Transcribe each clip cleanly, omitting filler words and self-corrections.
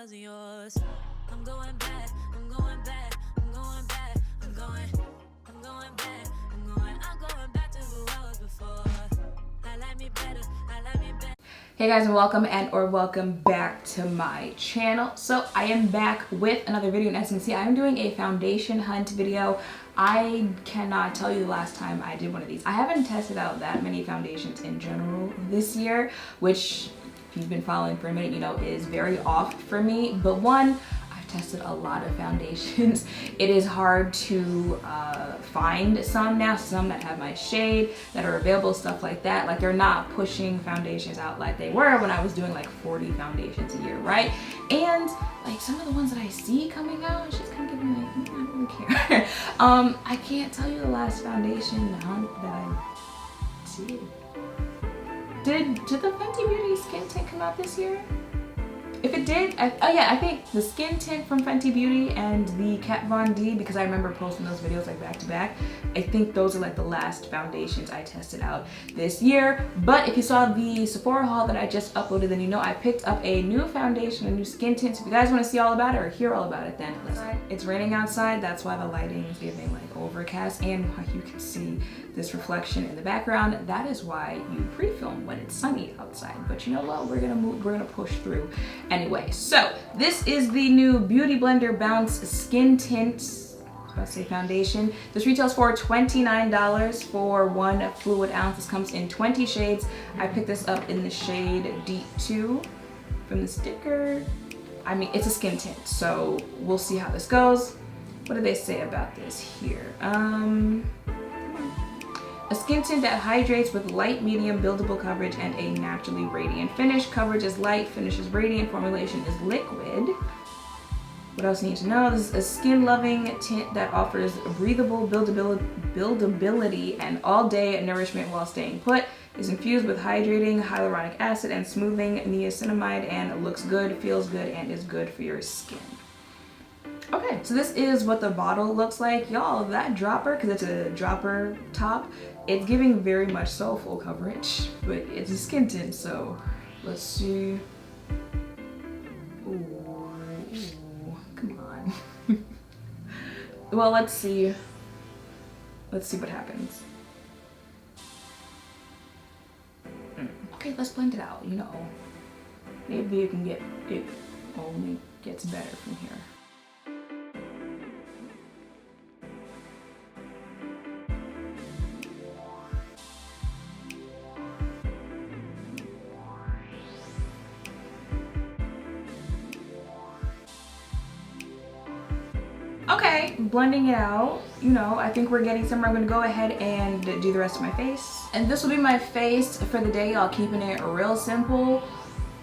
wasn't yours. I'm going back, I'm going back, I'm going back, I'm going back, I'm going back to who I was before. I like me better, I like me better. Hey guys, and welcome back to my channel. So I am back with another video, and as you can see, I'm doing a foundation hunt video. I cannot tell you the last time I did one of these. I haven't tested out that many foundations in general this year, which if you've been following for a minute, you know is very off for me. But one, I've tested a lot of foundations. It is hard to find some now, some that have my shade, that are available, stuff like that. Like, they're not pushing foundations out like they were when I was doing like 40 foundations a year, right? And like some of the ones that I see coming out, it's just kind of giving me like, I don't really care. I can't tell you the last foundation hunt that I did. Did the Fenty Beauty Skin Tint come out this year? If it did, I think the Skin Tint from Fenty Beauty and the Kat Von D, because I remember posting those videos like back to back. I think those are like the last foundations I tested out this year. But if you saw the Sephora haul that I just uploaded, then you know I picked up a new foundation, a new skin tint. So if you guys want to see all about it or hear all about it, then it's raining outside. That's why the lighting is giving like overcast, and why you can see this reflection in the background. That is why you pre-film when it's sunny outside. But you know what? We're gonna push through anyway. So this is the new Beauty Blender Bounce Skin Tint. About to say foundation. This retails for $29 for 1 fluid ounce. This comes in 20 shades. I picked this up in the shade Deep 2 from the sticker. I mean, it's a skin tint, so we'll see how this goes. What do they say about this here? A skin tint that hydrates with light, medium, buildable coverage and a naturally radiant finish. Coverage is light, finish is radiant, formulation is liquid. What else you need to know? This is a skin-loving tint that offers breathable buildability and all-day nourishment while staying put. Is infused with hydrating hyaluronic acid and smoothing niacinamide, and looks good, feels good, and is good for your skin. Okay, so this is what the bottle looks like. Y'all, that dropper, because it's a dropper top, it's giving very much so full coverage, but it's a skin tint, so let's see. Ooh. Come on. Well, let's see. Let's see what happens. Okay, let's blend it out, you know. Maybe you can get, it only gets better from here. Okay, blending it out, you know, I think we're getting somewhere. I'm gonna go ahead and do the rest of my face. And this will be my face for the day, y'all, keeping it real simple.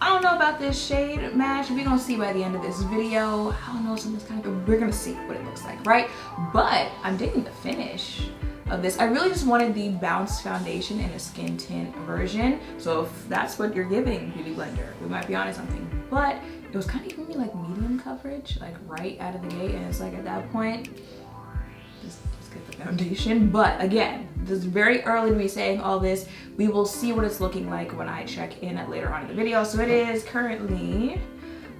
I don't know about this shade match. We're gonna see by the end of this video. I don't know, something's kind of, we're gonna see what it looks like, right? But I'm digging the finish of this. I really just wanted the Bounce foundation in a skin tint version. So if that's what you're giving, Beauty Blender, we might be onto something. But it was kind of giving me like medium coverage, like right out of the gate, and it's like at that point, just get the foundation. But again, this is very early to be saying all this. We will see what it's looking like when I check in later on in the video. So it is currently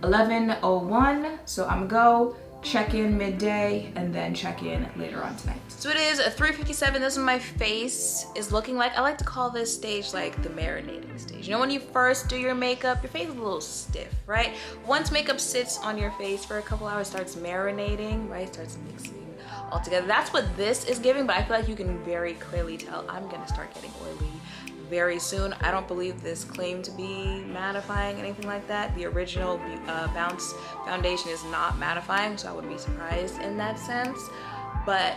11:01, so I'm gonna go check in midday and then check in later on tonight. So it is 3:57. This is what my face is looking like. I like to call this stage like the marinating stage. You know, when you first do your makeup, your face is a little stiff, right? Once makeup sits on your face for a couple hours, starts marinating, right? Starts mixing all together. That's what this is giving, but I feel like you can very clearly tell I'm gonna start getting oily very soon. I don't believe this claimed to be mattifying, anything like that. The original Bounce foundation is not mattifying, so I wouldn't be surprised in that sense. But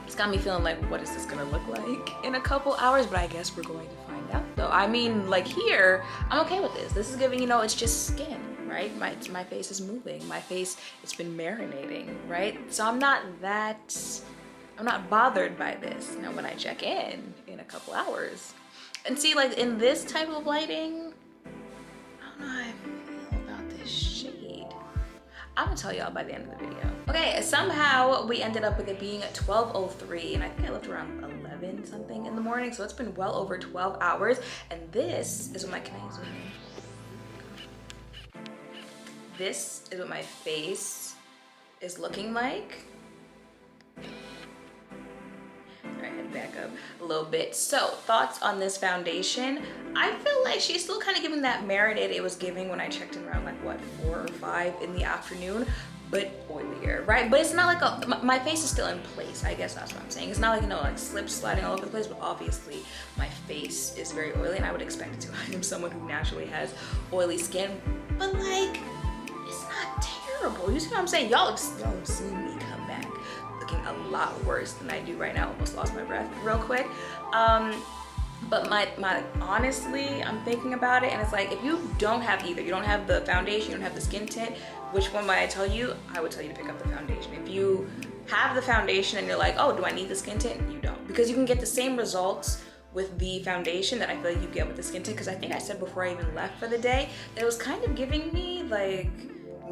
it's got me feeling like, what is this gonna look like in a couple hours? But I guess we're going to find out though. I mean, like here, I'm okay with this. This is giving, you know, it's just skin, right? My face is moving. My face, it's been marinating, right? So I'm not bothered by this. Now when I check in a couple hours, and see, like in this type of lighting, I don't know how I feel about this shade. I'm gonna tell y'all by the end of the video. Okay, somehow we ended up with it being at 12:03, and I think I left around 11 something in the morning, so it's been well over 12 hours, and this is what my, can I zoom in? this is what my face is looking like. Alright, head back up a little bit. So, thoughts on this foundation. I feel like she's still kind of giving that marinade it was giving when I checked in around like what, 4 or 5 in the afternoon, but oilier, right? But it's not like my face is still in place, I guess that's what I'm saying. It's not like, you know, like slip sliding all over the place, but obviously my face is very oily and I would expect it to. I am someone who naturally has oily skin, but like, it's not terrible. You see what I'm saying? Y'all have seen me come back looking a lot worse than I do right now. Almost lost my breath real quick. But my honestly, I'm thinking about it and it's like, if you don't have either, you don't have the foundation, you don't have the skin tint, which one might I tell you? I would tell you to pick up the foundation. If you have the foundation and you're like, oh, do I need the skin tint? You don't, because you can get the same results with the foundation that I feel like you get with the skin tint. Because I think I said before I even left for the day that it was kind of giving me like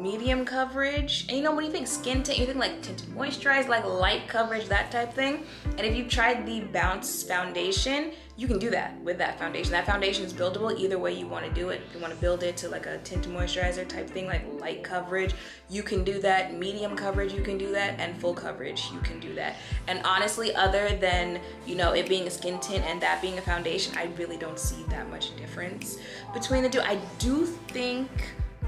medium coverage. And you know, when you think skin tint, you think like tinted moisturize, like light coverage, that type thing. And if you tried the Bounce foundation, you can do that with that foundation. That foundation is buildable either way you want to do it. If you want to build it to like a tinted moisturizer type thing, like light coverage, you can do that. Medium coverage, you can do that. And full coverage, you can do that. And honestly, other than, you know, it being a skin tint and that being a foundation, I really don't see that much difference between the two. I do think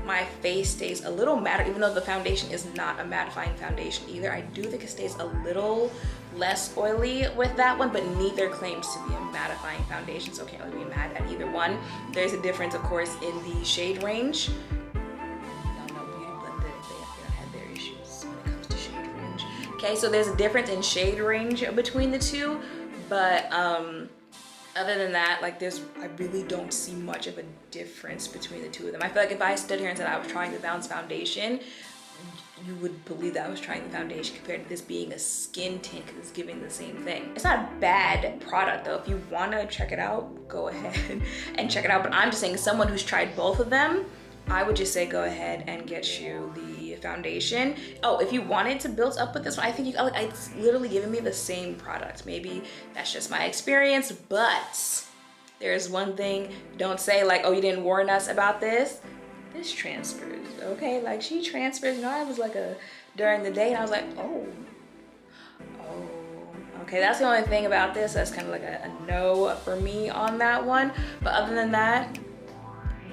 my face stays a little matte, even though the foundation is not a mattifying foundation either. I do think it stays a little less oily with that one, but neither claims to be a mattifying foundation, so can't really be mad at either one. There's a difference, of course, in the shade range. Y'all know Beauty Blend, they had their issues when it comes to shade range. Okay, so there's a difference in shade range between the two, but other than that, like I really don't see much of a difference between the two of them. I feel like if I stood here and said I was trying the Bounce foundation, you would believe that I was trying the foundation compared to this being a skin tint, because it's giving the same thing. It's not a bad product though. If you wanna check it out, go ahead and check it out. But I'm just saying, someone who's tried both of them, I would just say go ahead and get you the foundation. Oh, if you wanted to build up with this one, I think it's literally giving me the same product. Maybe that's just my experience, but there's one thing, don't say like, oh, you didn't warn us about this. This transfers, okay? Like she transfers, you know, I was like during the day and I was like, oh, okay, that's the only thing about this. That's kind of like a no for me on that one. But other than that,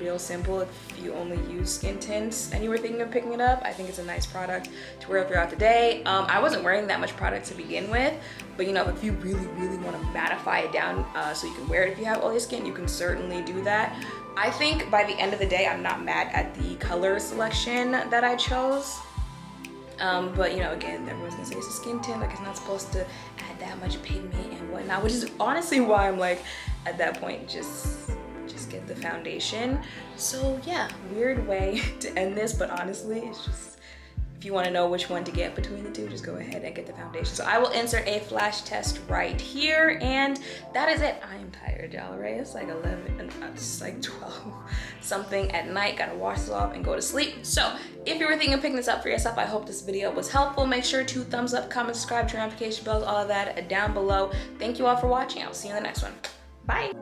real simple. If you only use skin tints and you were thinking of picking it up, I think it's a nice product to wear throughout the day. I wasn't wearing that much product to begin with, but you know, if you really want to mattify it down so you can wear it if you have oily skin, you can certainly do that. I think by the end of the day, I'm not mad at the color selection that I chose. But you know, again, everyone's gonna say it's a skin tint, like it's not supposed to add that much pigment and whatnot, which is honestly why I'm like, at that point, just get the foundation. So yeah, weird way to end this, but honestly, it's just, if you want to know which one to get between the two, just go ahead and get the foundation. So I will insert a flash test right here, and that is it. I am tired, y'all, right? It's like 11, it's like 12 something at night. Gotta wash this off and go to sleep. So if you were thinking of picking this up for yourself, I hope this video was helpful. Make sure to thumbs up, comment, subscribe, turn notification bells, all of that down below. Thank you all for watching. I'll see you in the next one. Bye.